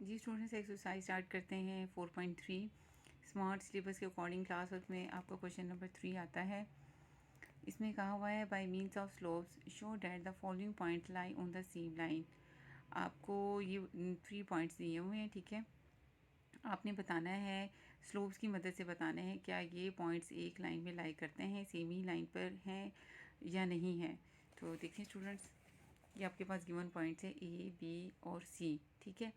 जी students, exercise start करते हैं 4.3 smart syllabus के अकॉर्डिंग क्लास वर्क में आपका क्वेश्चन नंबर 3 आता है। इसमें कहा हुआ है bye means of slopes show that the following point lie on the same line. आपको ये 3 पॉइंट्स दिए हुए हैं, ठीक है। आपने बताना है, स्लोप्स की मदद से बताना है क्या ये पॉइंट्स एक लाइन में लाई करते हैं, सेम ही लाइन पर हैं या नहीं है। तो देखिए स्टूडेंट्स, ये आपके पास गिवन पॉइंट्स है ए, बी और सी, ठीक है।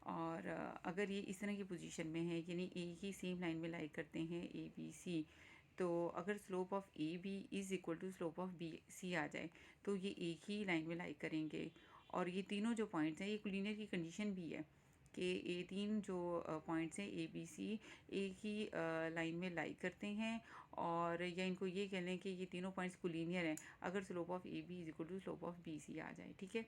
और अगर ये इस तरह की पोजीशन में है, यानी एक ही सेम लाइन में लाई करते हैं ए बी सी, तो अगर slope of A B is equal to slope of B C आ जाए तो ये एक ही लाइन में लाई करेंगे। और ये तीनों जो पॉइंट्स हैं, ये कोलिनियर की कंडीशन भी है कि ये तीन जो पॉइंट्स हैं ए बी सी एक ही लाइन में लाई करते हैं। और या इनको ये कह लें कि ये तीनों पॉइंट्स कोलिनियर हैं अगर slope of A B is equal to slope of B C आ जाए, ठीक है।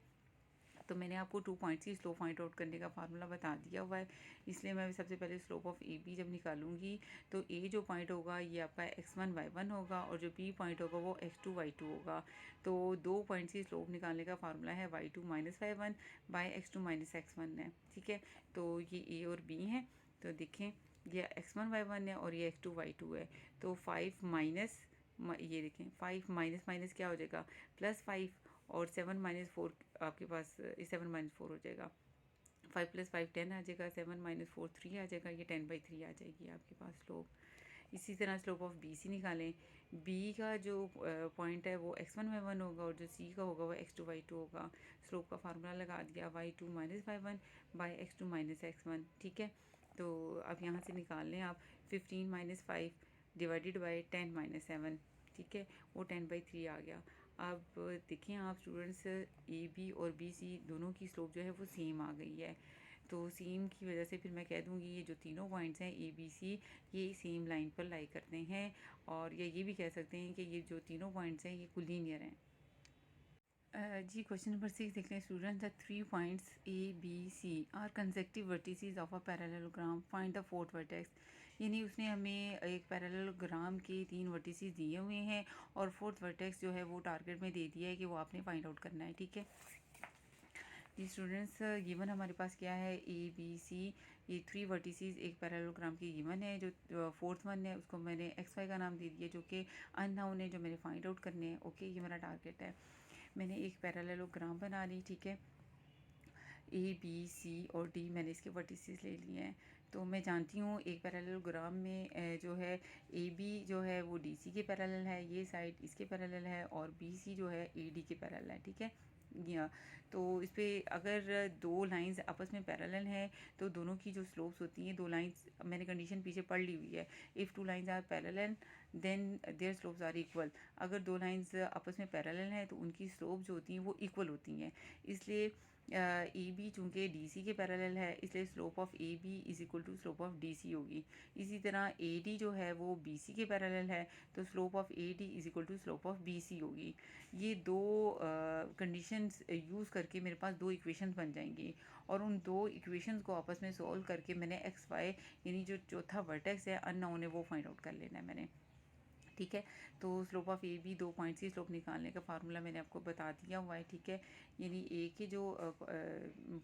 तो मैंने आपको 2 पॉइंट्स की स्लोप फाइंड आउट करने का फार्मूला बता दिया हुआ है, इसलिए मैं सबसे पहले स्लोप ऑफ ए बी जब निकालूंगी तो ए जो पॉइंट होगा ये आपका x1 y1 होगा और जो बी पॉइंट होगा वो x2 y2 होगा। तो 2 पॉइंट्स की स्लोप निकालने का फार्मूला है y2 minus y1 by x2 minus x1 है, ठीक है। तो ये ए और बी हैं, तो देखें ये x1 y1 है और ये x2 y2 है। तो 5 माइनस, ये देखें 5 माइनस माइनस क्या हो जाएगा +5, और 7 माइनस 4 आपके पास 7 माइनस 4 हो जाएगा। 5 + 5 10 आ जाएगा, 7 माइनस 4 3 आ जाएगा, ये 10/3 आ जाएगी आपके पास स्लोप। इसी तरह स्लोप ऑफ बी सी निकालें। बी का जो पॉइंट है वो x1 y1 होगा और जो सी का होगा वो x2 y2 होगा। स्लोप का फार्मूला लगा दिया y2 minus y1 by x2 minus x1, ठीक है। तो अब यहाँ से निकाल लें आप 15 माइनस 5 डिवाइडेड बाई 10 माइनस 7, ठीक है, वो 10/3 आ गया। अब देखें आप स्टूडेंट्स, ए बी और बी सी दोनों की स्लोप जो है वो सेम आ गई है। तो सेम की वजह से फिर मैं कह दूंगी ये जो तीनों पॉइंट्स हैं ए बी सी ये सेम लाइन पर लाई करते हैं। और या ये भी कह सकते हैं कि ये जो तीनों पॉइंट्स हैं ये कोलिनियर हैं। जी क्वेश्चन नंबर 6 देख लें student. The 3 points A B C are consecutive vertices of a parallelogram, find the fourth vertex. यानी उसने हमें एक पैरेललोग्राम के 3 वर्टिसेस दिए हुए हैं और फोर्थ वर्टेक्स जो है वो टारगेट में दे दिया है कि वो आपने फाइंड आउट करना है, ठीक है। जी स्टूडेंट्स, गिवन हमारे पास क्या है ए बी सी, ये 3 वर्टिसेस एक पैरेललोग्राम की गिवन है। जो फोर्थ वन है उसको मैंने एक्स वाई का नाम दे दिया जो कि अननोन है, जो मैंने फाइंड आउट करने हैं। ओके, ये मेरा टारगेट है। मैंने एक पैरेललोग्राम बना ली, ठीक है। ए बी सी और डी मैंने इसके वर्टिसेस ले लिए हैं। तो मैं जानती हूँ एक पैरेललोग्राम में जो है ए बी जो है वो डी सी के पैरेलल है, ये साइड इसके पैरेलल है, और बी सी जो है ए डी के पैरेलल है, ठीक है। या तो इस पर अगर दो लाइंस आपस में पैरेलल हैं तो दोनों की जो स्लोप्स होती हैं, दो लाइंस मैंने कंडीशन पीछे पढ़ ली हुई है। If two lines are parallel then their slopes are equal. अगर दो लाइंस आपस में पैरेलल हैं तो उनकी स्लोप जो होती हैं वो इक्वल होती हैं। इसलिए ए बी चूँकि डी सी के पैरेलल है इसलिए slope of A B is equal to slope of D C होगी। इसी तरह ए डी जो है वो बी सी के पैरेलल है तो slope of A D is equal to slope of B C होगी। ये दो कंडीशंस यूज़ करके मेरे पास दो इक्वेशंस बन जाएंगी और उन दो इक्वेशंस को आपस में सॉल्व करके मैंने एक्स वाई यानी जो चौथा वर्टेक्स है अननोन है वो फाइंड आउट कर लेना है मैंने, ठीक है। तो slope of A B 2 points की स्लोप निकालने का फार्मूला मैंने आपको बता दिया हुआ है, ठीक है। यानी ए के जो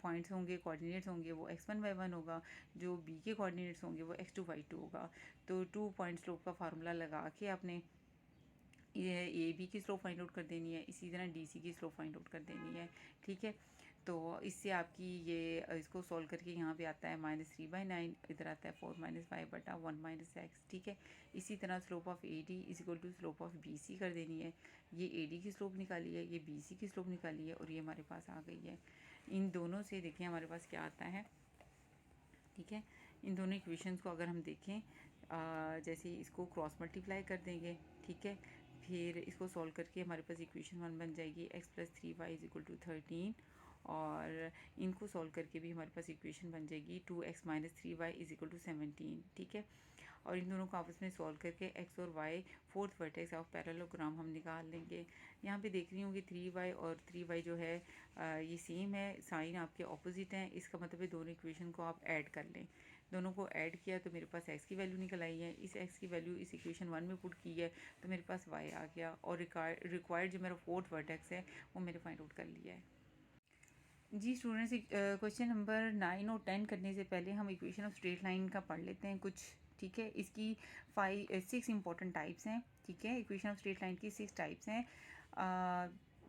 पॉइंट्स होंगे, कोऑर्डिनेट्स होंगे वो x1 y1 होगा, जो बी के कोऑर्डिनेट्स होंगे वो x2 y2 होगा। तो 2 पॉइंट स्लोप का फार्मूला लगा के आपने ये ए बी की स्लोप फाइंड आउट कर देनी है, इसी तरह डी सी की स्लोप फाइंड आउट कर देनी है, ठीक है। तो इससे आपकी ये इसको सॉल्व करके यहाँ पे आता है -3/9, इधर आता है 4 - 5/1 - x, ठीक है। इसी तरह slope of A D is equal to slope of B C कर देनी है। ये ए डी की स्लोप निकाली है, ये बी सी की स्लोप निकाली है और ये हमारे पास आ गई है। इन दोनों से देखिए हमारे पास क्या आता है, ठीक है। इन दोनों इक्वेशंस को अगर हम देखें, जैसे इसको क्रॉस मल्टीप्लाई कर देंगे, ठीक है। फिर इसको सॉल्व करके हमारे पास इक्वेशन 1 बन जाएगी x + 3y is equal to 13। और इनको सॉल्व करके भी हमारे पास इक्वेशन बन जाएगी 2x - 3y is equal to 17, ठीक है। और इन दोनों को आपस में सॉल्व करके x और y fourth vertex of parallelogram हम निकाल लेंगे। यहाँ पे देख रही हूँ कि 3y और 3y जो है ये सेम है, साइन आपके ऑपोजिट हैं। इसका मतलब है दोनों इक्वेशन को आप ऐड कर लें। दोनों को ऐड किया तो मेरे पास x की वैल्यू निकल आई है, इस x की वैल्यू इस इक्वेशन 1 में पुट की है तो मेरे पास y आ गया और रिक्वायर्ड जो मेरा फोर्थ वर्टेक्स है वो मैंने फाइंड आउट कर लिया है। जी स्टूडेंट्स, क्वेश्चन नंबर 9 और 10 करने से पहले हम इक्वेशन ऑफ स्ट्रेट लाइन का पढ़ लेते हैं कुछ। ठीक है, इसकी 6 इंपॉर्टेंट टाइप्स हैं। ठीक है, इक्वेशन ऑफ स्ट्रेट लाइन की 6 टाइप्स हैं।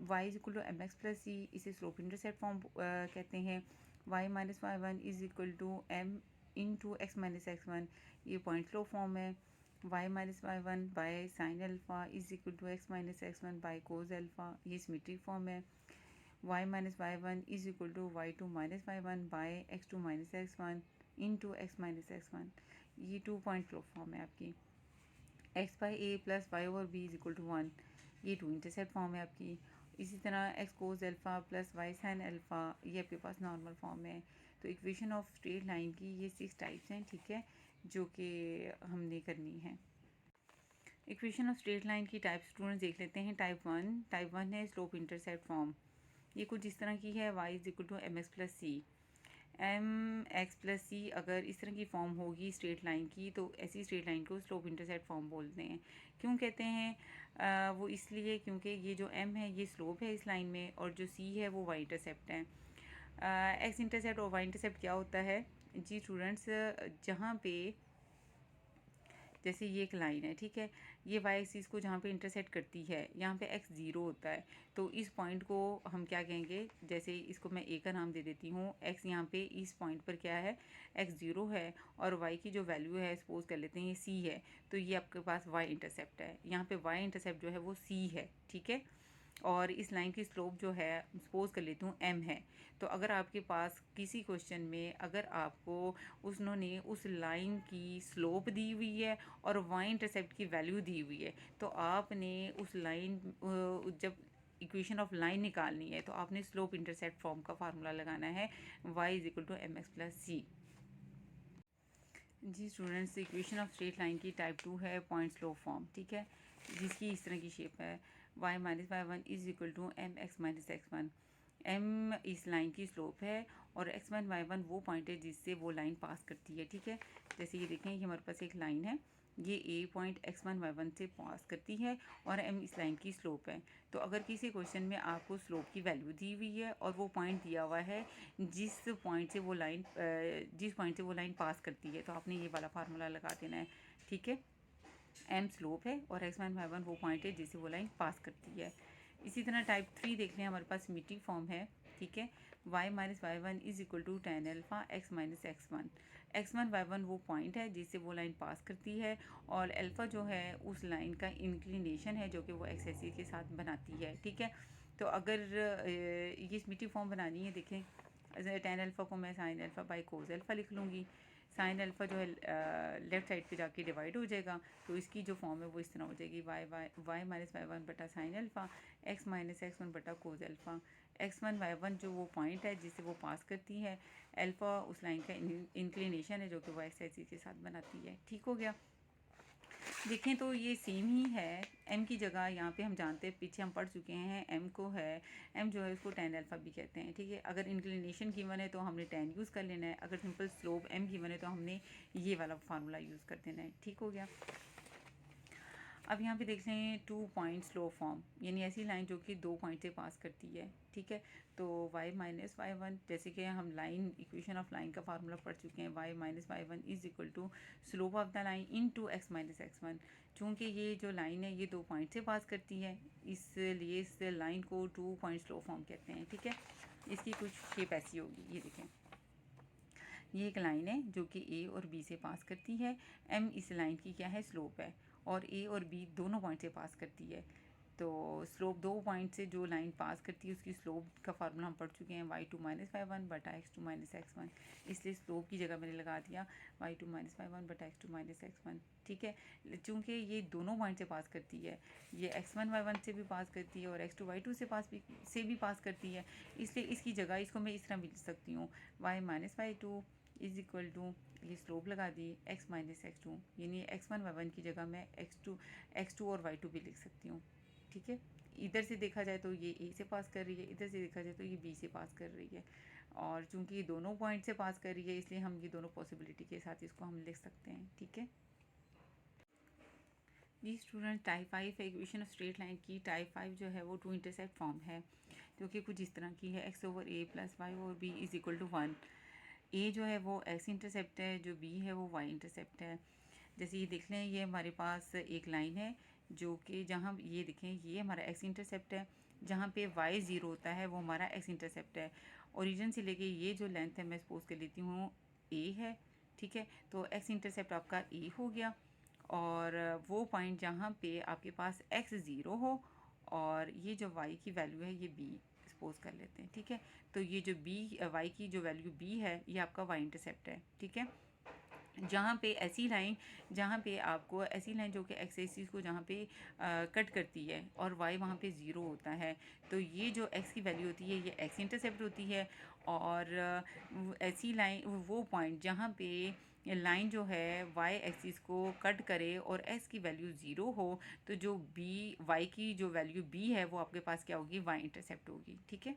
y is equal to M X plus C, इसे स्लोप इंटरसेप्ट फॉर्म कहते हैं। y minus Y one is equal to M into x minus x one, ये point slope form है। y minus Y one by sine alpha is equal to x minus x one by cos alpha, ये symmetric form है। y minus y1 is equal to y2 minus y1 by x2 minus x1 into x minus x1, ये 2 point slope form है आपकी। x by a plus y over b is equal to 1, ये 2 intercept form है आपकी। इसी तरह x कोस alpha plus y sine alpha, ये आपके पास नॉर्मल फॉर्म है। तो इक्वेशन ऑफ स्ट्रेट लाइन की ये 6 टाइप्स हैं। ठीक है, जो कि हमने करनी है। इक्वेशन ऑफ स्ट्रेट लाइन की टाइप स्टूडेंट्स देख लेते हैं। टाइप वन है स्लोप इंटरसेप्ट फॉर्म। ये कुछ इस तरह की है, y is equal to M X plus C. M X plus C अगर इस तरह की फॉर्म होगी स्ट्रेट लाइन की, तो ऐसी स्ट्रेट लाइन को स्लोप इंटरसेप्ट फॉर्म बोलते हैं। क्यों कहते हैं? वो इसलिए क्योंकि ये जो m है ये स्लोप है इस लाइन में, और जो c है वो y इंटरसेप्ट है। x इंटरसेप्ट और y इंटरसेप्ट क्या होता है जी स्टूडेंट्स? जहाँ पे जैसे ये एक लाइन है, ठीक है, ये वाई एक्सिस को जहाँ पे इंटरसेक्ट करती है, यहाँ पे एक्स ज़ीरो होता है, तो इस पॉइंट को हम क्या कहेंगे? जैसे इसको मैं ए का नाम दे देती हूँ। एक्स यहाँ पे इस पॉइंट पर क्या है? एक्स ज़ीरो है, और वाई की जो वैल्यू है सपोज कर लेते हैं ये सी है, तो ये आपके पास वाई इंटरसेप्ट है। यहाँ पे वाई इंटरसेप्ट जो है वो सी है। ठीक है, और इस लाइन की स्लोप जो है सपोज कर लेती हूँ m है। तो अगर आपके पास किसी क्वेश्चन में अगर आपको उन्होंने उस लाइन की स्लोप दी हुई है और y इंटरसेप्ट की वैल्यू दी हुई है, तो आपने उस लाइन जब इक्वेशन ऑफ लाइन निकालनी है तो आपने स्लोप इंटरसेप्ट फॉर्म का फार्मूला लगाना है, y is equal to M X plus C. जी students, equation of straight line की टाइप 2 है पॉइंट स्लोप फॉर्म। ठीक है, जिसकी इस तरह की शेप है, y minus Y one is equal to M X minus x one. M इस लाइन की स्लोप है और एक्स वन वाई वन वो पॉइंट है जिससे वो लाइन पास करती है। ठीक है, जैसे ये देखें, ये हमारे पास एक लाइन है, ये A point X one Y one से पास करती है और एम इस लाइन की स्लोप है। तो अगर किसी क्वेश्चन में आपको स्लोप की वैल्यू दी हुई है और वो पॉइंट दिया हुआ है जिस पॉइंट से वो लाइन पास करती है, तो आपने ये वाला फार्मूला लगा देना है। ठीक है, एम स्लोप है और एक्स वन वाई वन वो पॉइंट है जिससे वो लाइन पास करती है। इसी तरह टाइप 3 देख लें, हमारे पास सिमेट्रिक फॉर्म है। ठीक है, y minus Y one is equal to tan alpha x minus x one. X one Y one वो पॉइंट है जिससे वो लाइन पास करती है, और अल्फ़ा जो है उस लाइन का इंक्लिनेशन है जो कि वो एक्स एक्सिस के साथ बनाती है। ठीक है, तो अगर ये सिमेट्रिक फॉर्म बनानी है, देखें, टेन अल्फ़ा को मैं sine alpha by cos alpha लिख लूँगी। साइन अल्फ़ा जो है लेफ्ट साइड पे जाके डिवाइड हो जाएगा, तो इसकी जो फॉर्म है वो इस तरह हो जाएगी, वाई माइनस वाई वन बटा sine alpha X minus x one बटा cos alpha. X one Y one जो वो पॉइंट है जिससे वो पास करती है, अल्फ़ा उस लाइन का इंक्लिनेशन है जो कि वो एक्स एक्सिस के साथ बनाती है। ठीक हो गया। देखें तो ये सेम ही है। m की जगह यहाँ पे हम जानते हैं, पीछे हम पढ़ चुके हैं, m को है, m जो है उसको टेन अल्फ़ा भी कहते हैं। ठीक है, अगर इंक्लिनेशन गिवन है तो हमने टेन यूज़ कर लेना है, अगर सिंपल स्लोप m गिवन है तो हमने ये वाला फार्मूला यूज़ कर देना है। ठीक हो गया। अब यहाँ पे देख लें 2 पॉइंट स्लो फॉर्म, यानी ऐसी लाइन जो कि 2 पॉइंट से पास करती है। ठीक है, तो y माइनस वाई वन, जैसे कि हम लाइन इक्वेशन ऑफ लाइन का फार्मूला पढ़ चुके हैं, y minus Y one is equal to slope of the line into x minus x one. चूँकि ये जो लाइन है ये 2 पॉइंट से पास करती है, इसलिए इस लाइन को 2 पॉइंट स्लो फॉर्म कहते हैं। ठीक है, इसकी कुछ शेप ऐसी होगी, ये देखें, ये एक लाइन है जो कि ए और बी से पास करती है। एम इस लाइन की क्या है? स्लोप है, और ए और बी दोनों पॉइंट से पास करती है। तो स्लोप 2 पॉइंट से जो लाइन पास करती है उसकी स्लोप का फार्मूला हम पढ़ चुके हैं, Y two minus Y one बटा X two minus x one. इसलिए स्लोप की जगह मैंने लगा दिया Y two minus Y one बटा X two minus x one. ठीक है, चूँकि ये दोनों पॉइंट से पास करती है, ये एक्स वन वाई वन से भी पास करती है और एक्स टू वाई टू से भी पास करती है, इसलिए इसकी जगह इसको मैं इस तरह भी लिख सकती हूँ, y minus y two is equal to, ये स्लोप लगा दी, एक्स माइनस एक्स टू, यानी एक्स वन वाई वन की जगह मैं एक्स टू और वाई टू भी लिख सकती हूँ। ठीक है, इधर से देखा जाए तो ये ए से पास कर रही है, इधर से देखा जाए तो ये बी से पास कर रही है, और चूंकि ये दोनों पॉइंट से पास कर रही है इसलिए हम ये दोनों पॉसिबिलिटी के साथ इसको हम लिख सकते हैं। ठीक है, जी स्टूडेंट, टाइप 5 है इक्वेशन ऑफ स्ट्रेट लाइन की। टाइप 5 जो है वो टू इंटरसेप्ट फॉर्म है, जो कि कुछ इस तरह की है। X over a plus y over b is equal to 1। A जो है वो एक्स इंटरसेप्ट है, जो बी है वो वाई इंटरसेप्ट है। जैसे ये देख लें, ये हमारे पास एक लाइन है जो कि जहाँ ये देखें, ये हमारा एक्स इंटरसेप्ट है, जहाँ पे वाई ज़ीरो होता है वो हमारा एक्स इंटरसेप्ट है। ओरिजिन से लेके ये जो लेंथ है मैं सपोज कर लेती हूँ ए है, ठीक है। तो एक्स इंटरसेप्ट आपका ए हो गया, और वो पॉइंट जहाँ पे आपके पास एक्स ज़ीरो हो और ये जो वाई की वैल्यू है ये बी सपोज कर लेते हैं, ठीक है। तो ये जो बी वाई की जो वैल्यू बी है ये आपका वाई इंटरसेप्ट है, ठीक है। जहाँ पे ऐसी लाइन, जहाँ पे आपको ऐसी लाइन जो कि एक्स एक्सिस को जहाँ पे कट करती है और वाई वहाँ पे ज़ीरो होता है, तो ये जो एक्स की वैल्यू होती है ये एक्स इंटरसेप्ट होती है। और ऐसी लाइन, वो पॉइंट जहाँ पे लाइन जो है वाई एक्सिस को कट करे और एक्स की वैल्यू ज़ीरो हो, तो जो बी वाई की जो वैल्यू बी है वो आपके पास क्या होगी, वाई इंटरसेप्ट होगी, ठीक है।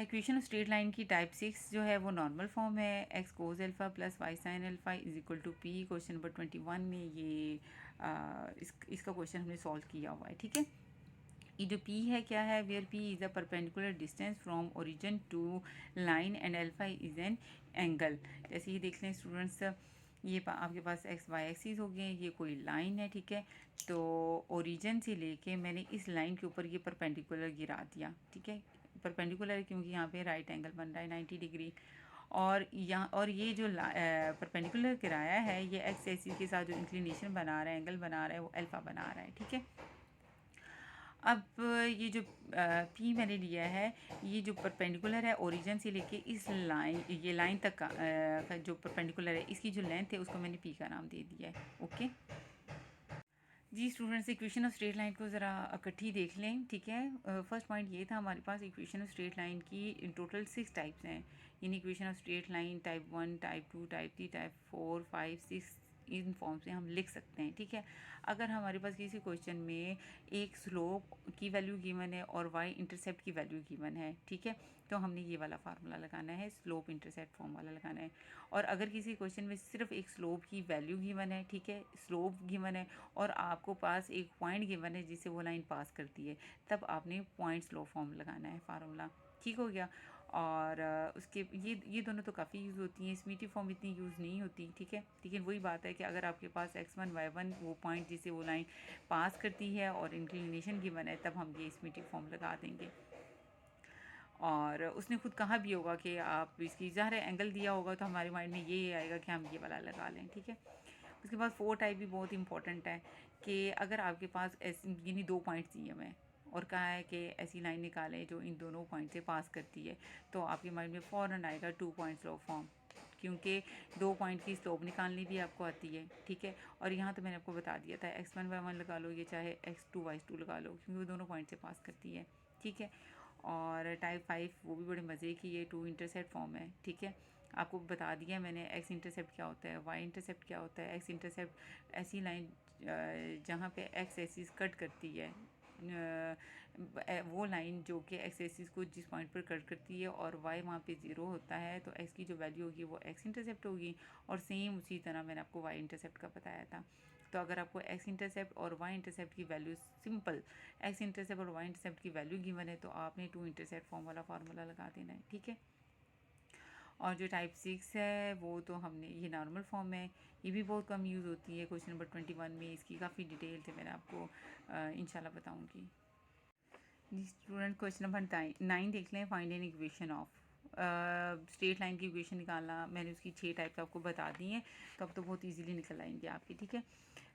इक्वेशन ऑफ स्ट्रेट लाइन की टाइप 6 जो है वो नॉर्मल फॉर्म है। X cos alpha plus y sine alpha is equal to p. Question number 21 में ये इसका क्वेश्चन हमने सॉल्व किया हुआ है, ठीक है। ये जो पी है क्या है, where p is a perpendicular distance from origin to line and alpha is an angle. जैसे ये देख लें स्टूडेंट्स, ये आपके पास एक्स वाई एक्सिस हो गए, ये कोई लाइन है, ठीक है। तो ओरिजिन से लेके मैंने इस लाइन के ऊपर ये परपेंडिकुलर गिरा दिया, ठीक है। परपेंडिकुलर है क्योंकि यहाँ पे राइट एंगल बन रहा है 90 डिग्री। और ये जो परपेंडिकुलर गिराया है ये एक्स एक्सिस के साथ जो इंक्लिनेशन बना रहा है, एंगल बना रहा है, वो अल्फा बना रहा है, ठीक है। अब ये जो पी मैंने लिया है, ये जो परपेंडिकुलर है ओरिजिन से लेके इस लाइन, ये लाइन तक का जो परपेंडिकुलर है, इसकी जो लेंथ है उसको मैंने पी का नाम दे दिया है, ओके। जी students, equation of straight line को ज़रा इकट्ठी देख लें, ठीक है। फर्स्ट पॉइंट ये था हमारे पास, इक्वेशन ऑफ स्ट्रेट लाइन की इन टोटल 6 टाइप्स हैं। यानी equation of straight line type 1, type 2, type 3, type 4, 5, 6 in form से हम लिख सकते हैं, ठीक है। अगर हमारे पास किसी क्वेश्चन में एक स्लोप की वैल्यू गिवन है और वाई इंटरसेप्ट की वैल्यू गिवन है, ठीक है, तो हमने ये वाला फार्मूला लगाना है, स्लोप इंटरसेप्ट फॉर्म वाला लगाना है। और अगर किसी क्वेश्चन में सिर्फ एक स्लोप की वैल्यू गिवन है, ठीक है, स्लोप गिवन है और आपको पास एक पॉइंट गिवन है जिससे वो लाइन पास करती है, तब आपने पॉइंट स्लोप फॉर्म लगाना है फार्मूला, ठीक हो गया। और उसके ये दोनों तो काफ़ी यूज़ होती हैं, स्मीटी फॉर्म इतनी यूज़ नहीं होती, ठीक है। लेकिन वही बात है कि अगर आपके पास x1 y1 वो पॉइंट जिसे वो लाइन पास करती है और इंक्लिनेशन गिवन है, तब हम ये स्मीटी फॉर्म लगा देंगे। और उसने खुद कहा भी होगा कि आप इसकी ज़ाहिर एंगल दिया होगा, तो हमारे माइंड में ये आएगा कि हम ये वाला लगा लें, ठीक है। उसके बाद 4 टाइप भी बहुत इंपॉर्टेंट है कि अगर आपके पास ऐसी यानी 2 पॉइंट्स दिए हुए हैं और कहा है कि ऐसी लाइन निकालें जो इन दोनों पॉइंट से पास करती है, तो आपके माइंड में फ़ौरन आएगा 2 पॉइंट स्लोप फॉर्म, क्योंकि 2 पॉइंट की स्लोप निकालनी भी आपको आती है, ठीक है। और यहाँ तो मैंने आपको बता दिया था x1 y1 लगा लो, ये चाहे x2 y2 लगा लो, क्योंकि वो दोनों पॉइंट से पास करती है, ठीक है। और टाइप 5 वो भी बड़े मज़े की, ये 2 इंटरसेप्ट फॉर्म है, ठीक है। आपको बता दिया मैंने एक्स इंटरसेप्ट क्या होता है, वाई इंटरसेप्ट क्या होता है। एक्स इंटरसेप्ट ऐसी लाइन जहाँ पे एक्स एक्सिस कट करती है, वो लाइन जो कि एक्स एक्सिस को जिस पॉइंट पर कट करती है और वाई वहाँ पे ज़ीरो होता है, तो एक्स की जो वैल्यू होगी वो एक्स इंटरसेप्ट होगी। और सेम उसी तरह मैंने आपको वाई इंटरसेप्ट का बताया था। तो अगर आपको एक्स इंटरसेप्ट और वाई इंटरसेप्ट की वैल्यू, सिंपल एक्स इंटरसेप्ट और वाई इंटरसेप्ट की वैल्यू गिवन है, तो आपने 2 इंटरसेप्ट फॉर्म वाला फार्मूला लगा देना है, ठीक है। और जो टाइप 6 है वो तो हमने, ये नॉर्मल फॉर्म है, ये भी बहुत कम यूज़ होती है। क्वेश्चन नंबर 21 में इसकी काफ़ी डिटेल से मैंने आपको इंशाल्लाह बताऊंगी। जी स्टूडेंट, क्वेश्चन नंबर 9 देख लें। Find an equation of straight line की इक्वेशन निकालना, मैंने उसकी 6 टाइप्स आपको बता दी हैं, तो अब तो बहुत इजीली निकल आएंगे आपके, ठीक है।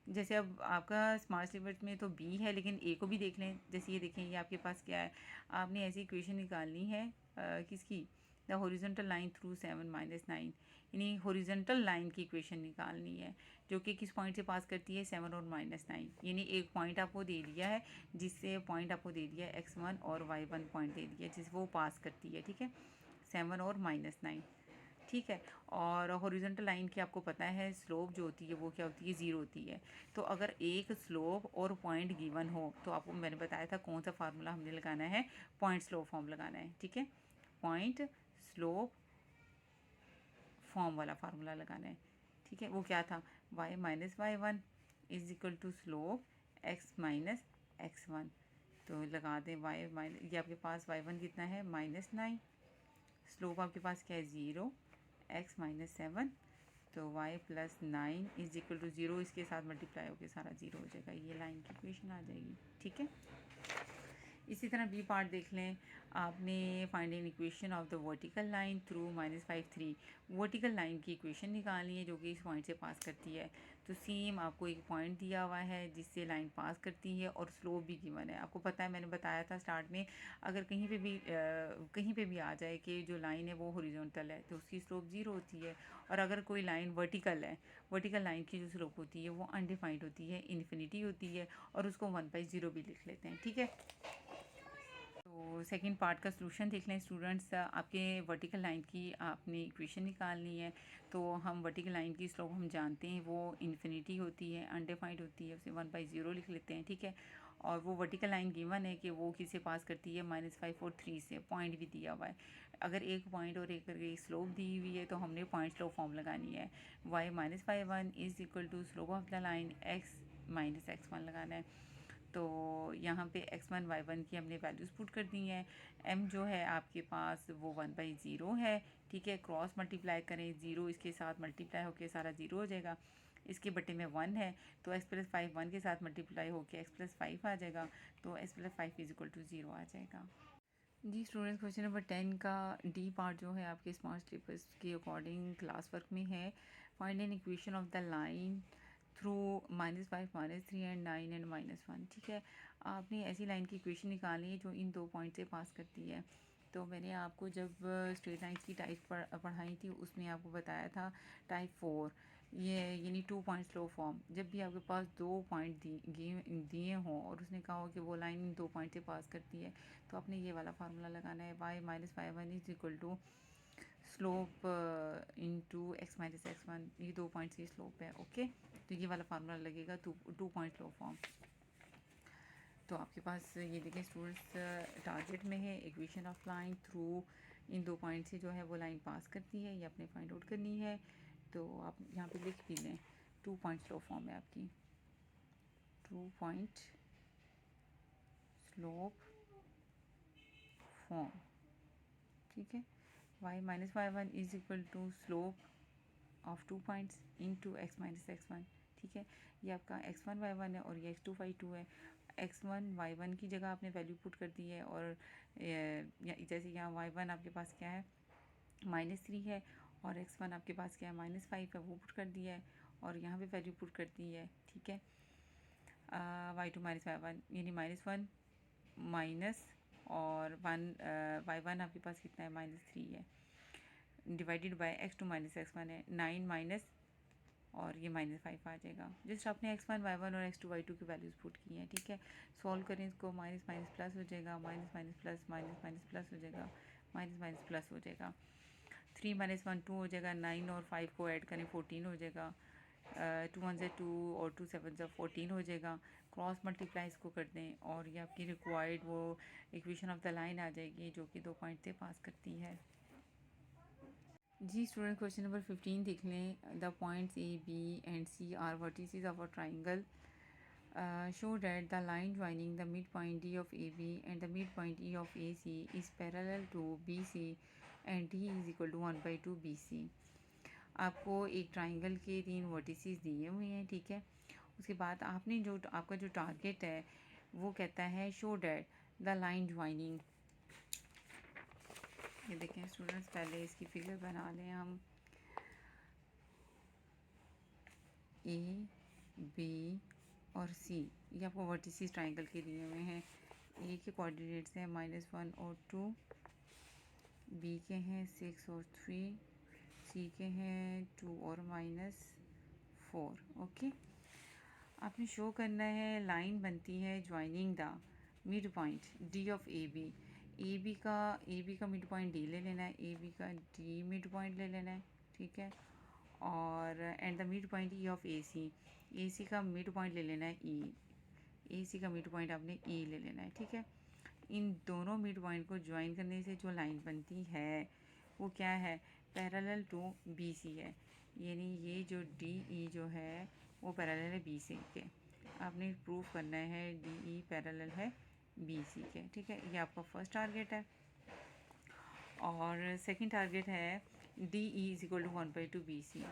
जैसे अब आपका स्मार्ट सिलेबस में तो बी है, लेकिन ए को भी देख लें। जैसे ये देखें, ये आपके पास क्या है, आपने ऐसी इक्वेशन निकालनी है किसकी, द हॉरिजॉन्टल लाइन थ्रू 7 - 9, यानी हॉरिजॉन्टल लाइन की इक्वेशन निकालनी है जो कि किस पॉइंट से पास करती है, 7 और -9। यानी एक पॉइंट आपको दे दिया है, जिससे पॉइंट आपको दे दिया है x1 और y1 पॉइंट दे दिया है जिस वो पास करती है, ठीक है, 7 और -9, ठीक है। और हॉरिजॉन्टल लाइन की आपको पता है स्लोप जो होती है वो क्या होती है, 0 होती है। तो अगर एक स्लोप और पॉइंट गिवन हो, तो आपको मैंने बताया था कौन सा फार्मूला हमने लगाना है, पॉइंट स्लोप फॉर्म लगाना है, ठीक है। पॉइंट स्लोप फॉर्म वाला फार्मूला लगाना है, ठीक है। वो क्या था, y - y1 is equal to slope x minus x1। तो लगा दें y माइनस, ये आपके पास y1 कितना है -9, स्लोप आपके पास क्या है 0, x माइनस 7, तो y प्लस 9 इज इक्वल टू 0, इसके साथ मल्टीप्लाई होकर सारा 0 हो जाएगा, ये लाइन की इक्वेशन आ जाएगी। ठीक है, इसी तरह बी पार्ट देख लें। आपने find an equation of the vertical line through -5 3, vertical line की इक्वेशन निकालनी है जो कि इस पॉइंट से पास करती है। तो सेम आपको एक पॉइंट दिया हुआ है जिससे लाइन पास करती है और स्लोप भी गिवन है। आपको पता है, मैंने बताया था स्टार्ट में, अगर कहीं पे भी आ जाए कि जो लाइन है वो हॉरिजॉन्टल है तो उसकी स्लोप 0 होती है, और अगर कोई लाइन वर्टिकल है, वर्टिकल लाइन की जो स्लोप होती है वो अनडिफाइंड होती है, इन्फिनिटी होती है, और उसको 1/0 भी लिख लेते हैं। ठीक है, तो सेकंड पार्ट का सॉल्यूशन देख लें स्टूडेंट्स। आपके वर्टिकल लाइन की आपने इक्वेशन निकालनी है। तो हम वर्टिकल लाइन की स्लोप हम जानते हैं वो इन्फिनिटी होती है, अनडिफाइंड होती है, उसे 1/0 लिख लेते हैं। ठीक है, और वो वर्टिकल लाइन गिवन है कि वो किसे पास करती है -5 और 3 से, पॉइंट भी दिया हुआ है। अगर एक पॉइंट और एक करके स्लोप दी हुई है तो हमने पॉइंट स्लोप फॉर्म लगानी है। y -5 is equal to slope of the line x minus x1 लगाना है। तो यहाँ पे x1 y1 की हमने वैल्यूज़ पुट कर दी हैं। m जो है आपके पास वो 1/0 है। ठीक है, क्रॉस मल्टीप्लाई करें, 0 इसके साथ मल्टीप्लाई होके सारा 0 हो जाएगा, इसके बटे में 1 है तो x + 5 1 के साथ मल्टीप्लाई होके x + 5 आ जाएगा, तो x + 5 इज इक्वल टू 0 आ जाएगा। जी स्टूडेंट्स, क्वेश्चन नंबर 10 का डी पार्ट जो है आपके स्मार्ट सिलेबस के अकॉर्डिंग क्लास वर्क में है। Find an equation of the line through -5 -3 and 9 and -1। ठीक है, आपने ऐसी लाइन की इक्वेशन निकाली है जो इन दो पॉइंट से पास करती है। तो मैंने आपको जब स्ट्रेट लाइन्स की टाइप पढ़ाई थी उसमें आपको बताया था टाइप 4, ये यानी 2 पॉइंट स्लो फॉर्म। जब भी आपके पास 2 पॉइंट दिए हों और उसने कहा हो कि वो लाइन इन 2 पॉइंट से पास करती है, तो आपने ये वाला फार्मूला लगाना है, y -5 is equal to slope into x minus x1, ये 2 पॉइंट्स की स्लोप है। ओके, तो ये वाला फार्मूला लगेगा 2 पॉइंट स्लोप फॉर्म। तो आपके पास ये देखें स्टूडेंट्स, टारगेट में है equation of line through in 2 point से जो है वो लाइन पास करती है, ये आपने फाइंड आउट करनी है। तो आप यहाँ पे लिख भी लें, 2 पॉइंट स्लोप फॉर्म है आपकी, 2 पॉइंट स्लोप फॉर्म। ठीक है, y -y1 is equal to slope of 2 points into x minus x1। ठीक है, ये आपका x1 y1 है और ये x2 y2 है। x1 y1 की जगह आपने वैल्यू पुट कर दी है, और जैसे यहाँ y1 आपके पास क्या है -3 है, और x1 आपके पास क्या है -5 है, वो पुट कर दिया है, और यहाँ पे वैल्यू पुट कर दी है। ठीक है, y2 -y1 यानी -1 माइनस और 1 y1 आपके पास कितना है -3 है, divided by x2 minus x1 है, 9 माइनस और ये -5 आ जाएगा। जस्ट आपने x1 y1 और x2 y2 की वैल्यूज़ पुट की हैं। ठीक है, सॉल्व करें इसको, माइनस माइनस प्लस हो जाएगा, minus minus plus, minus minus plus हो जाएगा, माइनस माइनस प्लस हो जाएगा, 3 - 1 2 हो जाएगा, 9 और 5 को ऐड करें 14 हो जाएगा, 2 1 से 2 और 2 7 से 14 हो जाएगा। क्रॉस मल्टीप्लाई इसको कर दें और ये आपकी रिक्वायर्ड वो इक्वेशन ऑफ द लाइन आ जाएगी जो कि 2 पॉइंट से पास करती है। जी स्टूडेंट, क्वेश्चन नंबर 15 देख लें। The points A B and C are vertices of a triangle. Show that the line joining the midpoint D of AB and the midpoint E of AC is parallel to BC and D is equal to 1/2 BC। आपको एक triangle के 3 vertices दिए हुए हैं। ठीक है, उसके बाद आपने जो आपका जो टारगेट है वो कहता है show that the line joining. ये देखें स्टूडेंट्स, पहले इसकी फिगर बना लें हम। ए बी और सी, ये आपको वर्टिसेस ट्राइंगल के दिए हुए हैं। ए के कोऑर्डिनेट्स हैं -1 और 2, बी के हैं 6 और 3, सी के हैं 2 और -4। ओके, आपने शो करना है लाइन बनती है joining the mid point D of A B का मिड पॉइंट डी ले लेना है, ए बी का डी मिड पॉइंट ले लेना है। ठीक है, और and the mid point E of A C का मिड पॉइंट ले लेना है ई, ए सी का मिड पॉइंट आपने ई ले लेना है। ठीक है, इन दोनों मिड पॉइंट को ज्वाइन करने से जो लाइन बनती है वो क्या है, पैरेलल टू बी सी है, यानी ये जो डी ई जो है वो पैरेलल है बी सी के। आपने प्रूफ करना है डी ई पैरेलल है बी सी के, ठीक है। ये आपका फर्स्ट टारगेट है। और सेकंड टारगेट है D E is equal to 1/2 B C.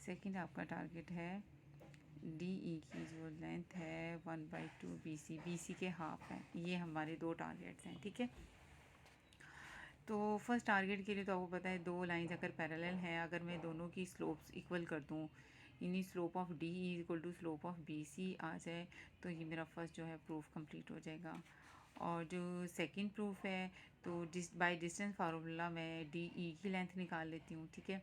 Second आपका टारगेट है डी ई की जो लेंथ है 1/2 बी सी के हाफ है। ये हमारे दो टारगेट्स हैं, ठीक है। तो फर्स्ट टारगेट के लिए तो आपको पता है दो लाइंस अगर पैरेलल हैं, अगर मैं दोनों की स्लोप्स इक्वल कर दूँ, यानी slope of D E equal to slope of B C आ जाए, तो ये मेरा फर्स्ट जो है प्रूफ कंप्लीट हो जाएगा। और जो सेकंड प्रूफ है तो बाय डिस्टेंस फार्मूला मैं डी ई की लेंथ निकाल लेती हूँ, ठीक है।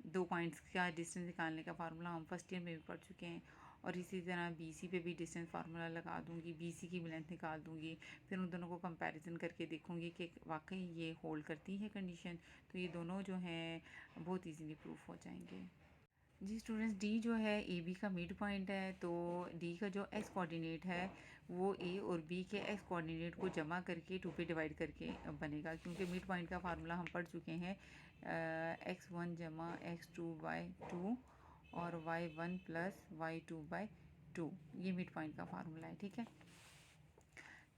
2 पॉइंट्स का डिस्टेंस निकालने का फार्मूला हम फर्स्ट ईयर में भी पढ़ चुके हैं। और इसी तरह बी सी पे भी डिस्टेंस फार्मूला लगा दूंगी, बी सी की भी लेंथ निकाल दूंगी, फिर उन दोनों को कंपैरिजन करके देखूंगी कि वाकई ये होल्ड करती है कंडीशन। तो ये दोनों जो हैं बहुत इजीली प्रूफ हो जाएंगे। जी स्टूडेंट्स, डी जो है ए बी का मिड पॉइंट है, तो डी का जो एक्स कोऑर्डिनेट है वो ए और बी के एक्स कोऑर्डिनेट को जमा करके 2 पे डिवाइड करके बनेगा, क्योंकि मिड पॉइंट का फार्मूला हम पढ़ चुके हैं x1 जमा x2/2 और y1 प्लस y2/2। ये मिड पॉइंट का फार्मूला है, ठीक है।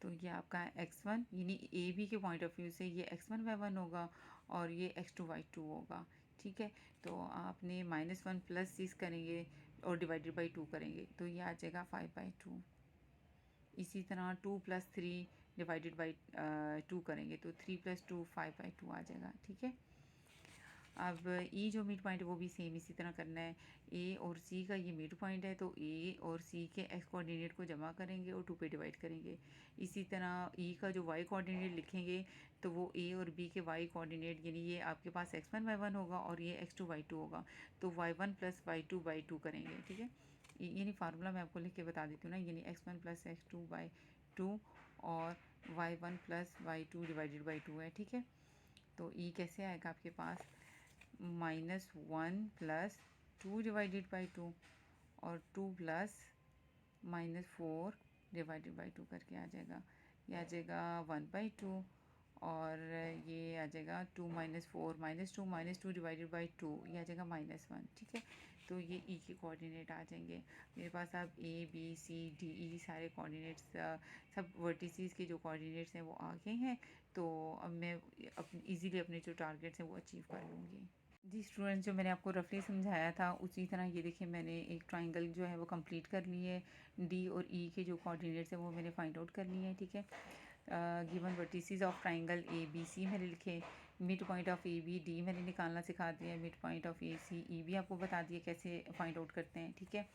तो ये आपका x1 यानी ए बी के पॉइंट ऑफ व्यू से ये x1/1 होगा और ये x2/2 होगा, ठीक है। तो आपने -1 प्लस 6 करेंगे और डिवाइडेड बाई 2 करेंगे तो ये आ जाएगा 5/2। इसी तरह 2 + 3 डिवाइडेड बाई 2 करेंगे तो 3 + 2 5/2 आ जाएगा, ठीक है। अब ई जो मिड पॉइंट है वो भी सेम इसी तरह करना है। ए और सी का ये मिड पॉइंट है तो ए और सी के एक्स कोऑर्डिनेट को जमा करेंगे और 2 पे डिवाइड करेंगे। इसी तरह ई का जो वाई कोऑर्डिनेट लिखेंगे तो वो ए और बी के वाई कोऑर्डिनेट यानी ये आपके पास x1/1 होगा और ये x2/2 होगा, तो y1 + y2/2 करेंगे, ठीक है। यानी फार्मूला मैं आपको लिख के बता देती हूँ ना, यानी x1 + x2/2 और y1 + y2 डिवाइडेड बाई 2 है, ठीक है। तो ई कैसे आएगा आपके पास -1 + 2 डिवाइडेड बाई 2 और 2 + -4 डिवाइडेड बाई 2 करके आ जाएगा। ये आ जाएगा 1/2 और ये आ जाएगा 2 - 4 -2 डिवाइडेड बाई 2 ये आ जाएगा -1, ठीक है। तो ये ई के कोऑर्डिनेट आ जाएंगे मेरे पास। अब ए बी सी डी ई सारे कोऑर्डिनेट्स सब वर्टिसेस के जो कोऑर्डिनेट्स हैं वो आ गए हैं, तो अब मैं इजीली अपने जो टारगेट्स हैं वो अचीव कर लूँगी। जी स्टूडेंट्स, जो मैंने आपको रफली समझाया था उसी तरह ये देखिए मैंने एक ट्राइंगल जो है वो कंप्लीट कर ली है। डी और ई के जो कोऑर्डिनेट्स हैं वो मैंने फाइंड आउट कर लिए हैं, ठीक है। Given vertices of triangle A B C मैंने लिखे, mid point of A B D मैंने निकालना सिखा दिया, mid point of A C E भी आपको बता दिया कैसे फाइंड आउट करते हैं, ठीक है।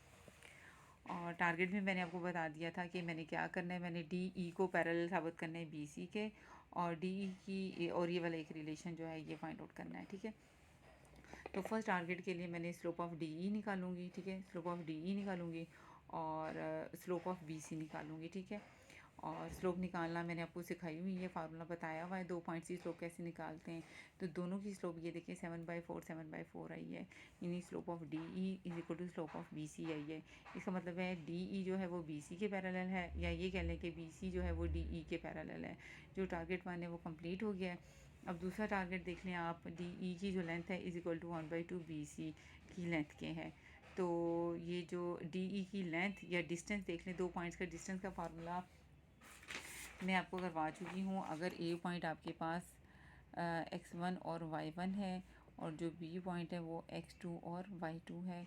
और टारगेट भी मैंने आपको बता दिया था कि मैंने क्या करना है, मैंने डी ई को पैरेलल साबित करना है बी सी के, और डी ई की और ये वाला एक रिलेशन जो है ये फाइंड आउट करना है, ठीक है। तो फर्स्ट टारगेट के लिए मैंने स्लोप ऑफ डी ई निकालूंगी, ठीक है, स्लोप ऑफ डी ई निकालूंगी और स्लोप ऑफ बी सी निकालूंगी, ठीक है। और स्लोप निकालना मैंने आपको सिखाई हुई है, फार्मूला बताया हुआ है 2 पॉइंट्स की स्लोप कैसे निकालते हैं। तो दोनों की स्लोप ये देखिए 7/4 आई है, यानी slope of D E is equal to slope of B C आई है। इसका मतलब है डी ई जो है वो बी सी के पैरेलल है, या ये कह लें कि बी सी जो है वो डी ई के पैरेलल है। जो टारगेट 1 है वो कंप्लीट हो गया है। अब दूसरा टारगेट देख लें आप, डी ई की जो लेंथ है is equal to 1/2 B C की लेंथ के है। तो ये जो डी ई की लेंथ या डिस्टेंस देख लें, 2 पॉइंट्स का डिस्टेंस का फार्मूला मैं आपको करवा चुकी हूँ। अगर ए पॉइंट आपके पास x1 और y1 है और जो बी पॉइंट है वो x2 और y2 है,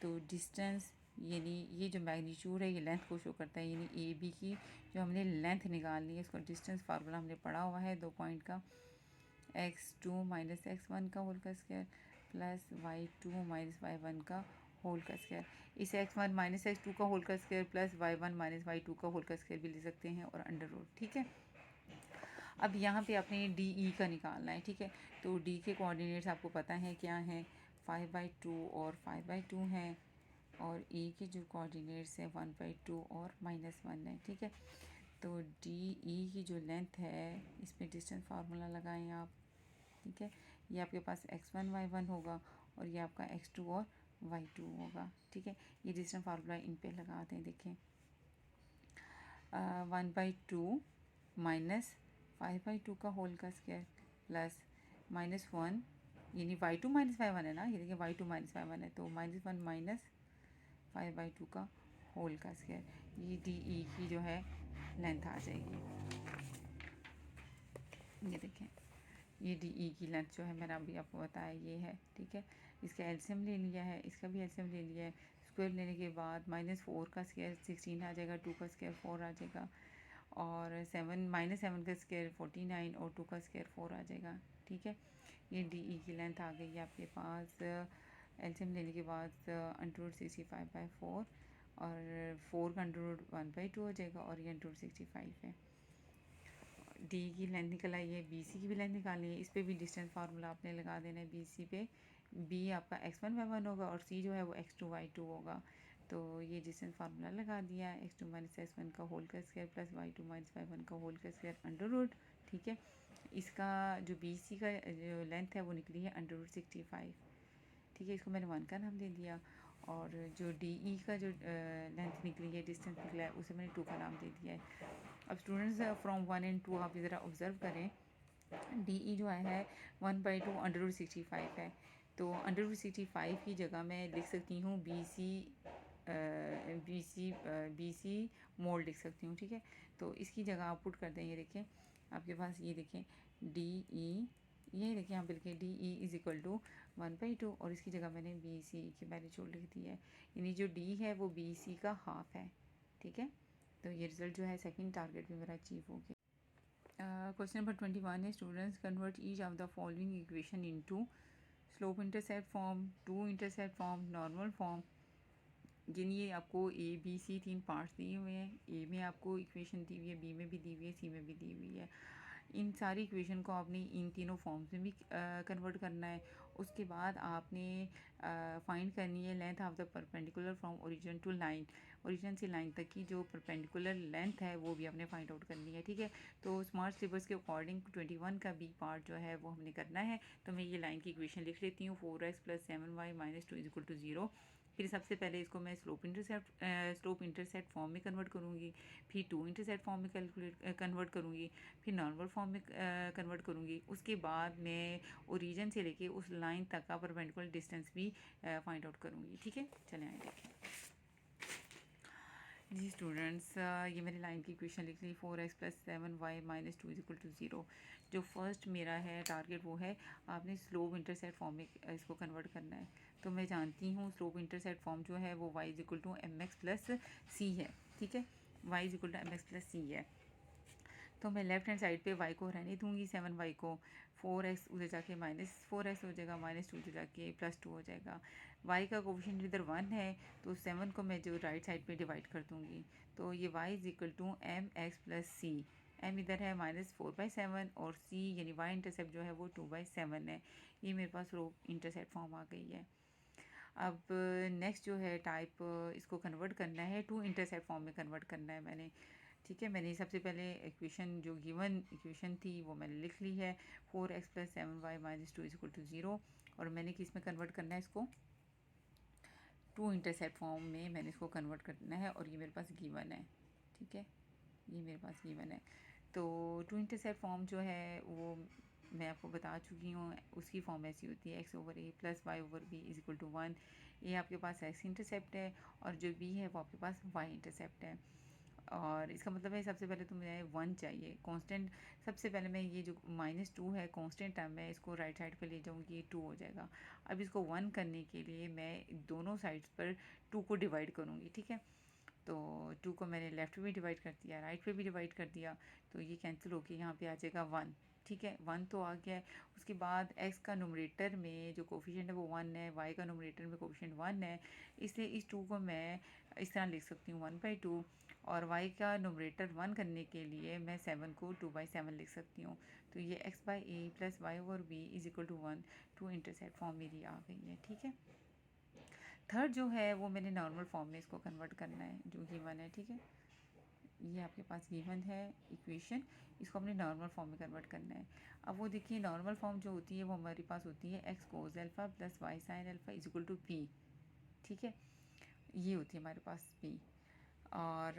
तो डिस्टेंस यानी ये जो मैग्नीट्यूड है ये लेंथ को शो करता है, यानी ए बी की जो हमने लेंथ निकालनी है इसका डिस्टेंस फार्मूला हमने पढ़ा हुआ है 2 पॉइंट का, x2 - x1 का होल का स्क्वायर प्लस y2 - y1 का होल का स्क्वायर। इस x1 - x2 का होल का स्क्वायर प्लस y1 - y2 का होल का स्क्वायर भी ले सकते हैं और अंडर रूट, ठीक है। अब यहाँ पे आपने डी ई का निकालना है, ठीक है। तो डी के कोऑर्डिनेट्स आपको पता है क्या हैं, 5/2 और 5/2 हैं, और ई के जो कोऑर्डिनेट्स हैं 1/2 और -1 है, ठीक है। तो डी ई की जो लेंथ है इसमें डिस्टेंस फार्मूला लगाएं आप, ठीक है। ये आपके पास x1 y1 होगा और ये आपका x2 और y2 होगा, ठीक है। ये डिस्टेंस फार्मूला इन पे लगा दें, देखें 1/2 माइनस 5/2 का होल का स्क्वायर प्लस -1 यानी y2 - y1 है ना, ये देखिए y2 - y1 है, तो -1 - 5/2 का होल का स्क्वायर। ये डी ई की जो है लेंथ आ जाएगी। ये देखें, ये डी ई की लेंथ जो है मैंने अभी आपको बताया ये है, ठीक है। इसका एलसीएम ले लिया है, इसका भी एलसीएम ले लिया है। स्क्वायर लेने के बाद -4 का स्क्वायर 16 आ जाएगा, 2 का स्क्वायर 4 आ जाएगा, और -7 का स्क्वायर 49 और 2 का स्क्वायर 4 आ जाएगा, ठीक है। ये डी ई की लेंथ आ गई है आपके पास। एलसीएम लेने के बाद √65/4 और 4 का √1/2 हो जाएगा, और ये √65 है। डी की लेंथ निकल आई है, बी सी की भी लेंथ निकालनी है। इस पर भी डिस्टेंस फार्मूला आपने लगा देना है। बी सी पे बी आपका x1y1 होगा और सी जो है वो x2y2 होगा। तो ये डिस्टेंस फार्मूला लगा दिया, x2 - x1 का होल का स्क्वायर प्लस y2 - y1 का होल का स्क्वायर अंडर रूट, ठीक है। इसका जो बी सी का जो लेंथ है वो निकली है √65, ठीक है। इसको मैंने 1 का नाम दे दिया, और जो डी ई का जो लेंथ निकली है, डिस्टेंस निकला है, उसे मैंने 2 का नाम दे दिया है। अब स्टूडेंट्स फ्रॉम 1 and 2 आप ज़रा ऑब्ज़र्व करें, डी ई जो है 1/2 √65 है। तो √65 की जगह मैं लिख सकती हूँ बी सी मोल लिख सकती हूँ, ठीक है। तो इसकी जगह आप पुट कर दें, ये देखें आपके पास, ये देखें डी ई, ये देखिए यहाँ पे लिखे D E is equal to 1/2, और इसकी जगह मैंने बी सी की मैग्नीट्यूड लिख दी है, यानी जो डी है वो बी सी का हाफ है, ठीक है। तो ये रिजल्ट जो है सेकंड टारगेट में मेरा अचीव हो गया। क्वेश्चन नंबर 21 है, students convert each of the following equation into slope intercept form, to intercept form, normal form. यानी ये आपको ए बी सी 3 पार्ट्स दिए हुए हैं। ए में आपको इक्वेशन दी हुई है, बी में भी दी हुई है, सी में भी दी हुई है। इन सारी इक्वेशन को आपने इन तीनों फॉर्म्स में भी कन्वर्ट करना है। उसके बाद आपने फाइंड करनी है length of the perpendicular from origin to line, origin से लाइन तक की जो परपेंडिकुलर लेंथ है वो भी आपने फाइंड आउट करनी है, ठीक है। तो स्मार्ट सिलेबस के अकॉर्डिंग 21 का बी पार्ट जो है वो हमने करना है। तो मैं ये लाइन की इक्वेशन लिख लेती हूँ, 4x + 7y - 2 = 0। फिर सबसे पहले इसको मैं स्लोप इंटरसेप्ट फॉर्म में कन्वर्ट करूँगी, फिर टू इंटरसेप्ट फॉर्म में कन्वर्ट करूँगी, फिर नॉर्मल फॉर्म में कन्वर्ट करूँगी। उसके बाद मैं ओरिजिन से लेके उस लाइन तक का परपेंडिकुलर डिस्टेंस भी फाइंड आउट करूँगी, ठीक है। चलें आए देखें जी स्टूडेंट्स, ये मेरी लाइन की इक्वेशन लिख ली, 4x + 7y - 2 = 0। जो फर्स्ट मेरा है टारगेट वो है आपने स्लोप इंटरसेप्ट फॉर्म में इसको कन्वर्ट करना है। तो मैं जानती हूँ स्लोप इंटरसेप्ट फॉर्म जो है वो y = mx + c है, ठीक है। y = mx + c है। तो मैं लेफ्ट हैंड साइड पे y को रहने दूँगी 7y को, 4x उधर जाके -4x हो जाएगा, -2 उधर जाके +2 हो जाएगा। y का कोफिशिएंट इधर 1 है, तो 7 को मैं जो राइट साइड पे डिवाइड कर दूँगी। तो ये y = mx + c, m इधर है -4/7 और c यानी y इंटरसेप्ट जो है वो 2/7 है। ये मेरे पास रो इंटरसेप्ट फॉर्म आ गई है। अब नेक्स्ट जो है टाइप, इसको कन्वर्ट करना है, टू इंटरसेप्ट फॉर्म में कन्वर्ट करना है मैंने, ठीक है। मैंने सबसे पहले इक्वेशन जो गिवन इक्वेशन थी वो मैंने लिख ली है, 4x + 7y - 2 = 0, और मैंने किस में कन्वर्ट करना है इसको, टू इंटरसेप्ट फॉर्म में मैंने इसको कन्वर्ट करना है, और ये मेरे पास गिवन है, ठीक है। ये मेरे पास गिवन है। तो टू इंटरसेप्ट फॉर्म जो है वो मैं आपको बता चुकी हूँ, उसकी फॉर्म ऐसी होती है x/a + y/b = 1। ये आपके पास x इंटरसेप्ट है, और जो b है वो आपके पास y इंटरसेप्ट है। और इसका मतलब है सबसे पहले तो मुझे 1 चाहिए कांस्टेंट। सबसे पहले मैं ये जो -2 है कांस्टेंट टर्म है, इसको राइट साइड पे ले जाऊँगी, ये 2 हो जाएगा। अब इसको 1 करने के लिए मैं दोनों साइड्स पर 2 को डिवाइड करूँगी, ठीक है। तो 2 को मैंने लेफ़्ट पे डिवाइड कर दिया, राइट पे भी डिवाइड कर दिया, तो ये कैंसिल होके यहाँ पे आ जाएगा 1, ठीक है। 1 तो आ गया है। उसके बाद x का न्यूमरेटर में जो कोफिशिएंट है वो 1 है, y का न्यूमरेटर में कोफिशिएंट 1 है, इसलिए इस 2 को मैं इस तरह लिख सकती हूँ 1/2, और y का न्यूमरेटर 1 करने के लिए मैं 7 को 2/7 लिख सकती हूँ। तो ये x/a + y/b = 1 to intercept form मेरी आ गई है, ठीक है। थर्ड जो है वो मैंने नॉर्मल फॉर्म में इसको कन्वर्ट करना है, जो गिवन है, ठीक है। ये आपके पास गिवन है इक्वेशन, इसको हमने नॉर्मल फॉर्म में कन्वर्ट करना है। अब वो देखिए नॉर्मल फॉर्म जो होती है वो हमारे पास होती है x cos α + y sin α = p, ठीक है। ये होती है हमारे पास p। और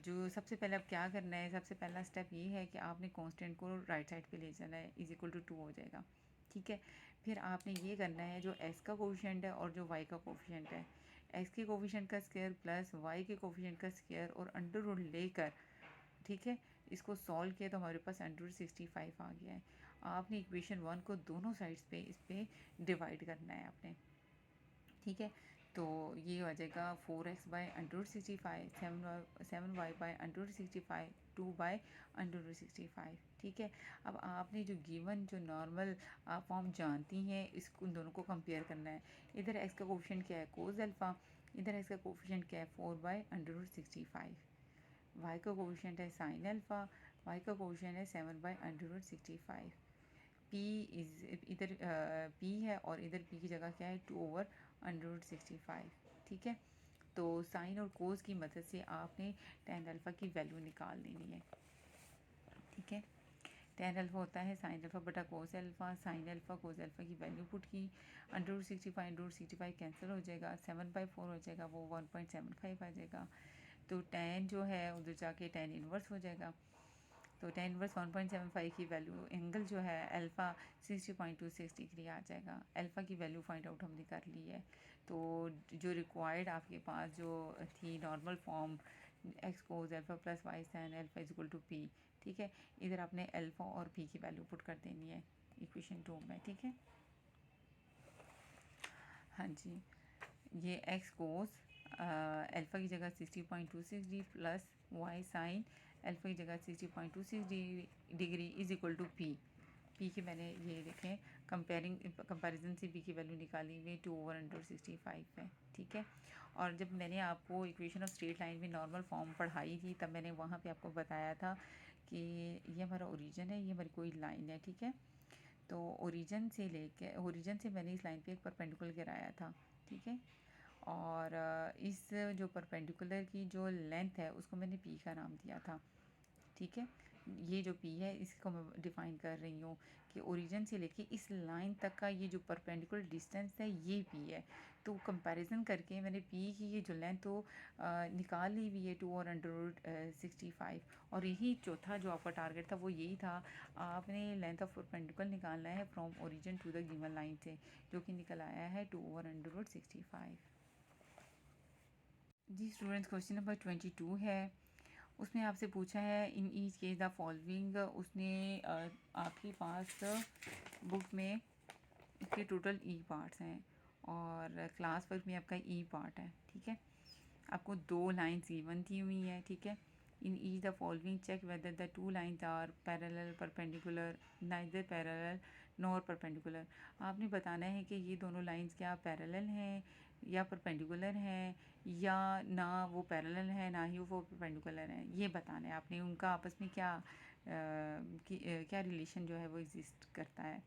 जो सबसे पहले अब क्या करना है, सबसे पहला स्टेप ये है कि आपने कांस्टेंट को राइट साइड पे ले जाना है, = 2 हो जाएगा, ठीक है। फिर आपने ये करना है जो x का कोफिशिएंट है और जो y का कोफिशिएंट है, एक्स के कोफिशिएंट का स्क्वायर प्लस वाई के कोफिशिएंट का स्क्वायर और अंडर रूट लेकर, ठीक है, इसको सॉल्व किया तो हमारे पास √65 आ गया है। आपने इक्वेशन 1 को दोनों साइड्स पे इस पे डिवाइड करना है आपने, ठीक है। तो ये हो जाएगा 4x by √65, 7y by √65, 2 by √65, ठीक है। अब आपने जो गिवन जो नॉर्मल आप फॉर्म जानती हैं इसको उन दोनों को कंपेयर करना है। इधर x का कोफिशिएंट क्या है कोस अल्फ़ा, इधर x का कोफिशिएंट क्या है 4 बाई √65, y का कोफिशिएंट है साइन अल्फ़ा, y का कोफिशिएंट है 7 बाई √65। p इज इधर p है और इधर p की जगह क्या है 2/√65, ठीक है। तो साइन और कोस की मदद से आपने tan अल्फ़ा की वैल्यू निकाल लेनी है, ठीक है। tan अल्फ़ा होता है साइन अल्फ़ा बटा cos alpha, sine alpha cos alpha की वैल्यू पुट की, √65 कैंसिल हो जाएगा, 7/4 हो जाएगा, वो 1.75 आ जाएगा। तो tan जो है उधर जाके tan इनवर्स हो जाएगा। तो tan इनवर्स 1.75 की वैल्यू एंगल जो है अल्फ़ा 60.26 डिग्री आ जाएगा। अल्फ़ा की वैल्यू फाइंड आउट हमने कर ली है। तो जो रिक्वायर्ड आपके पास जो थी normal form x cos alpha plus y sine alpha is equal to p, ठीक है। इधर आपने अल्फ़ा और पी की वैल्यू पुट कर देनी है इक्वेशन 2 में, ठीक है। हाँ जी, ये एक्स कोस अल्फ़ा की जगह 60.26 degree plus y sine alpha की जगह 60.26 degree is equal to p. P की मैंने ये देखें कंपैरिजन से पी की वैल्यू निकाली हुई 2/√65 है, ठीक है। और जब मैंने आपको इक्वेशन ऑफ स्ट्रेट लाइन में नॉर्मल फॉर्म पढ़ाई थी तब मैंने वहाँ पे आपको बताया था कि ये हमारा ओरिजिन है, ये हमारी कोई लाइन है, ठीक है। तो ओरिजिन से मैंने इस लाइन पे एक परपेंडिकुलर गिराया था, ठीक है। और इस जो परपेंडिकुलर की जो लेंथ है उसको मैंने पी का नाम दिया था, ठीक है। ये जो पी है इसको मैं डिफाइन कर रही हूँ कि ओरिजिन से लेके इस लाइन तक का ये जो परपेंडिकुलर डिस्टेंस है ये पी है। तो कंपैरिजन करके मैंने पी की ये जो लेंथ तो निकाल ली हुई है 2/√65। और यही चौथा जो आपका टारगेट था वो यही था, आपने लेंथ ऑफ परपेंडिकुलर निकालना है from origin to the given line से, जो कि निकल आया है 2/√65। जी स्टूडेंट्स, क्वेश्चन नंबर 22 है। उसमें आपसे पूछा है in each case the following. उसने आपके पास बुक में इसके टोटल ई पार्ट्स हैं और क्लास वर्क में आपका ई पार्ट है, ठीक है। आपको 2 लाइन्स गिवन थी हुई हैं, ठीक है। In each the following check whether the 2 lines are parallel perpendicular neither parallel nor perpendicular. आपने बताना है कि ये दोनों लाइन्स क्या पैरेलल हैं या परपेंडिकुलर हैं, या ना वो पैरेलल है ना ही वो परपेंडिकुलर हैं, ये बताना है आपने। उनका आपस में क्या रिलेशन जो है वो एग्जिस्ट करता है।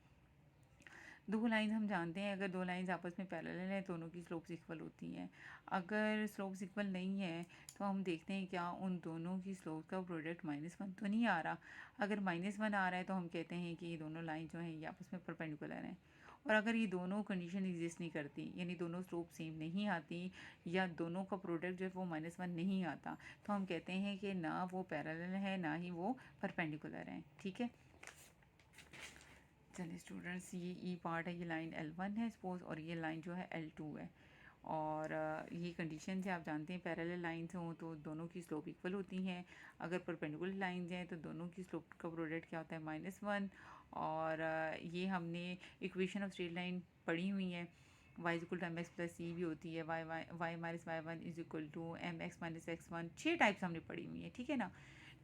दो लाइंस हम जानते हैं, अगर दो लाइंस आपस में पैरेलल हैं दोनों की स्लोप्स इक्वल होती हैं। अगर स्लोप्स इक्वल नहीं है तो हम देखते हैं क्या उन दोनों की स्लोप का प्रोडक्ट -1 तो नहीं आ रहा। अगर -1 आ रहा है तो हम कहते हैं कि ये दोनों लाइन जो हैं ये आपस में परपेंडिकुलर हैं। और अगर ये दोनों कंडीशन एग्जिस्ट नहीं करती, यानी दोनों स्लोप सेम नहीं आती या दोनों का प्रोडक्ट जो है वो -1 नहीं आता, तो हम कहते हैं कि ना वो पैरेलल है ना ही वो परपेंडिकुलर हैं, ठीक है। चलिए स्टूडेंट्स, ये ई पार्ट है, ये लाइन L1 है सपोज, और ये लाइन जो है L2 है। और ये कंडीशन से आप जानते हैं पैरेलल लाइंस हों तो दोनों की स्लोप इक्वल होती हैं। अगर परपेंडिकुलर लाइंस हैं तो दोनों की स्लोप का प्रोडक्ट क्या होता है -1। और ये हमने इक्वेशन ऑफ स्ट्रेट लाइन पढ़ी हुई है, y is equal to mx plus C भी होती है, y minus y1 is equal to mx minus x1, 6 types हमने पढ़ी हुई है, ठीक है ना।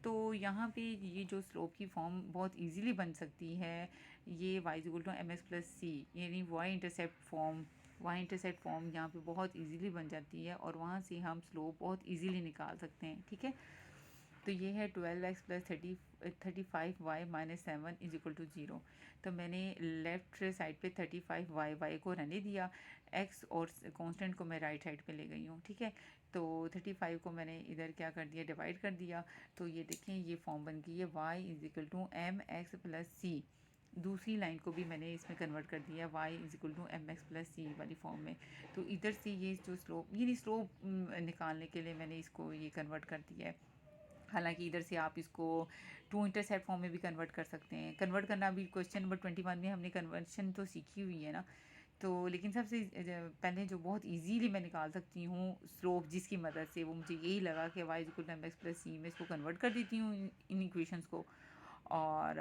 तो यहाँ पे ये जो स्लोप की फॉर्म बहुत इजीली बन सकती है, ये y is equal to mx plus C, यानी y इंटरसेप्ट फॉर्म यहाँ पे बहुत इजीली बन जाती है और वहाँ से हम स्लोप बहुत इजीली निकाल सकते हैं, ठीक है। तो ये है 12x plus 35y minus 7 is equal to 0। तो मैंने लेफ्ट साइड पे 35y को रहने दिया, x और कांस्टेंट को मैं राइट साइड पे ले गई हूँ, ठीक है। तो 35 को मैंने इधर क्या कर दिया, डिवाइड कर दिया। तो ये देखें ये फॉर्म बन गई है y is equal to mx plus C. दूसरी लाइन को भी मैंने इसमें कन्वर्ट कर दिया y is equal to mx plus C वाली फॉर्म में। तो इधर से ये जो स्लोप निकालने के लिए मैंने इसको ये कन्वर्ट कर दिया है। हालांकि इधर से आप इसको टू इंटरसेप्ट फॉर्म में भी कन्वर्ट कर सकते हैं। कन्वर्ट करना भी क्वेश्चन नंबर 21 में हमने कन्वर्शन तो सीखी हुई है ना, तो लेकिन सबसे पहले जो बहुत इजीली मैं निकाल सकती हूँ स्लोप जिसकी मदद से, वो मुझे यही लगा कि Y is equal to M X plus C, मैं इसको कन्वर्ट कर देती हूँ इन इक्वेशंस को, और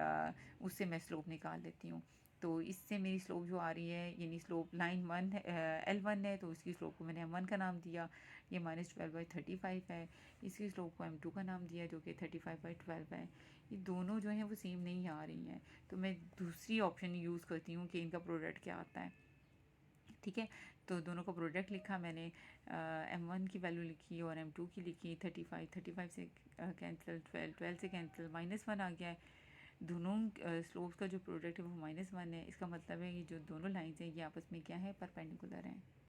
उससे मैं स्लोप निकाल लेती हूँ। तो इससे मेरी स्लोप जो आ रही है, यानी स्लोप लाइन वन L1 है, तो उसकी स्लोप को मैंने M1 का नाम दिया। ये -12/35 है। इसकी स्लोप को M2 का नाम दिया, जो कि 35/12 है। ये दोनों जो हैं वो सेम नहीं आ रही हैं, तो मैं दूसरी ऑप्शन यूज़ करती हूँ कि इनका प्रोडक्ट क्या आता है। ठीक है, तो दोनों का प्रोडक्ट लिखा मैंने, M1 की वैल्यू लिखी और M2 की लिखी। 35 से कैंसिल, 12 से कैंसिल, -1 आ गया है। दोनों स्लोप्स का जो प्रोडक्ट है वो -1 है। इसका मतलब है ये जो दोनों लाइंस हैं ये आपस में क्या है, परपेंडिकुलर हैं।